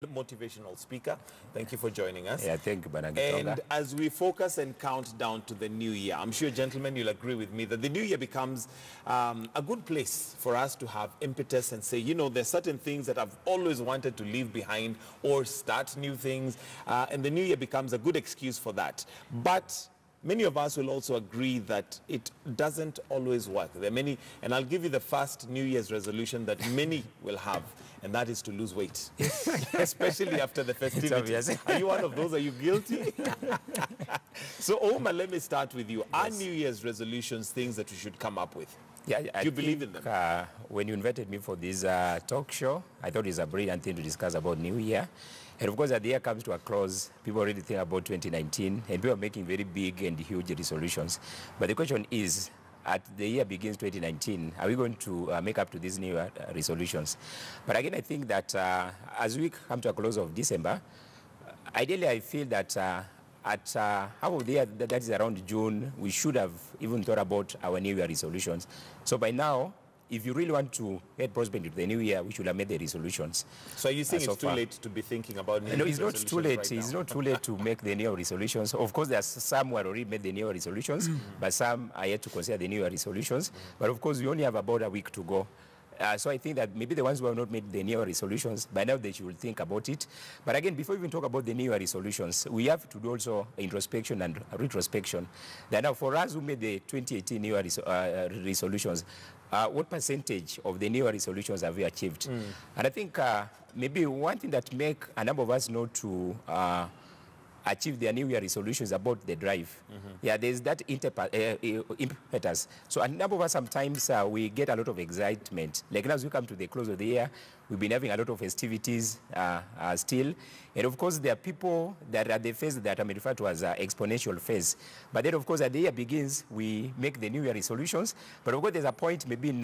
Motivational speaker. Thank you for joining us. Yeah, thank you, Banagi. And as we focus and count down to the new year, I'm sure, gentlemen, you'll agree with me that the new year becomes a good place for us to have impetus and say, you know, there's certain things that I've always wanted to leave behind or start new things. And the new year becomes a good excuse for that. But many of us will also agree that it doesn't always work. There are many, and I'll give you the first New Year's resolution that many will have, and that is to lose weight, especially after the festivities. Are you one of those? Are you guilty? So, Oma, let me start with you. Are New Year's resolutions things that we should come up with? Yeah, Do you believe in them? When you invited me for this talk show, I thought it's a brilliant thing to discuss about New Year. And of course, as the year comes to a close, people already think about 2019, and people are making very big and huge resolutions. But the question is, at the year begins 2019, are we going to make up to these new resolutions? But again, I think that as we come to a close of December, ideally, I feel that at half of the year, that is around June, we should have even thought about our New Year resolutions. So by now, if you really want to head prosperity to the new year, we should have made the resolutions. So are you saying it's too late to be thinking about New Year's resolutions? No, it's not too late. Right It's not too late to make the New Year resolutions. Of course, there are some who have already made the New Year resolutions, but some are yet to consider the New Year resolutions. But of course, we only have about a week to go. So I think that maybe the ones who have not made the New Year resolutions, by now they should think about it. But again, before we even talk about the New Year resolutions, we have to do also introspection and retrospection. That now for us who made the 2018 New Year resolutions, what percentage of the New Year resolutions have we achieved? And I think maybe one thing that make a number of us know to achieve their New Year resolutions about the drive. Yeah, there's that impetus. So a number of us sometimes we get a lot of excitement. Like now as we come to the close of the year, we've been having a lot of festivities still. And of course, there are people that are at the phase that I may refer to as exponential phase. But then of course, as the year begins, we make the New Year resolutions. But of course, there's a point maybe in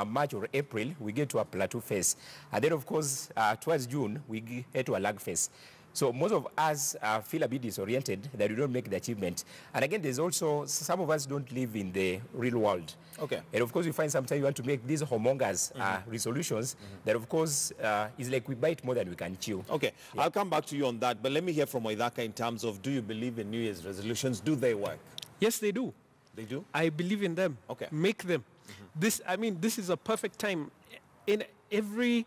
March or April, we get to a plateau phase. And then of course, towards June, we get to a lag phase. So most of us feel a bit disoriented that we don't make the achievement. And again, there's also, some of us don't live in the real world. Okay. And of course, we find sometimes we want to make these humongous resolutions that of course is like we bite more than we can chew. Okay, yeah. I'll come back to you on that, but let me hear from Waithaka in terms of, do you believe in New Year's resolutions? Do they work? Yes, they do. They do? I believe in them. Okay. Make them. This is a perfect time. In every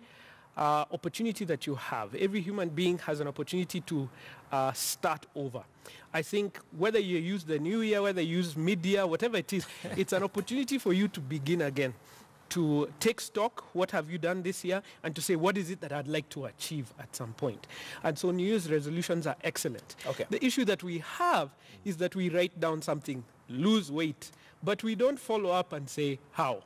opportunity that you have, every human being has an opportunity to start over. I think whether you use the new year, whether you use mid-year, whatever it is, it's an opportunity for you to begin again, to take stock, what have you done this year, and to say, what is it that I'd like to achieve at some point. And so New Year's resolutions are excellent. Okay. The issue that we have is that we write down something, lose weight, but we don't follow up and say how.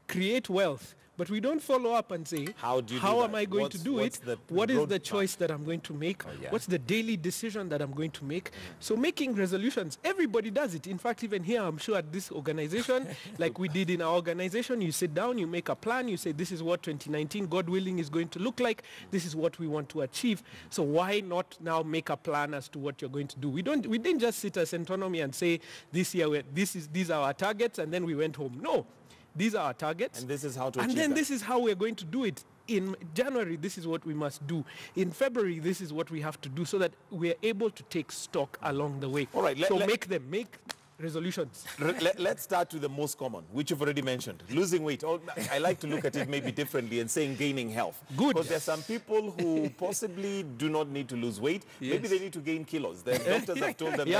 Create wealth. But we don't follow up and say, how am I going to do it? What is the choice that I'm going to make? What's the daily decision that I'm going to make? So making resolutions, everybody does it. In fact, even here, I'm sure at this organization, like we did in our organization, you sit down, you make a plan, you say, this is what 2019, God willing, is going to look like. This is what we want to achieve. So why not now make a plan as to what you're going to do? We didn't just sit as autonomy and say, this year, these are our targets, and then we went home. No. These are our targets. And this is how to achieve And then that. This is how we're going to do it. In January, this is what we must do. In February, this is what we have to do so that we're able to take stock along the way. All right. Make resolutions. Let's start with the most common, which you've already mentioned. Losing weight. I like to look at it maybe differently and saying gaining health. Good. Because there's some people who possibly do not need to lose weight. Yes. Maybe they need to gain kilos. The doctors have told them that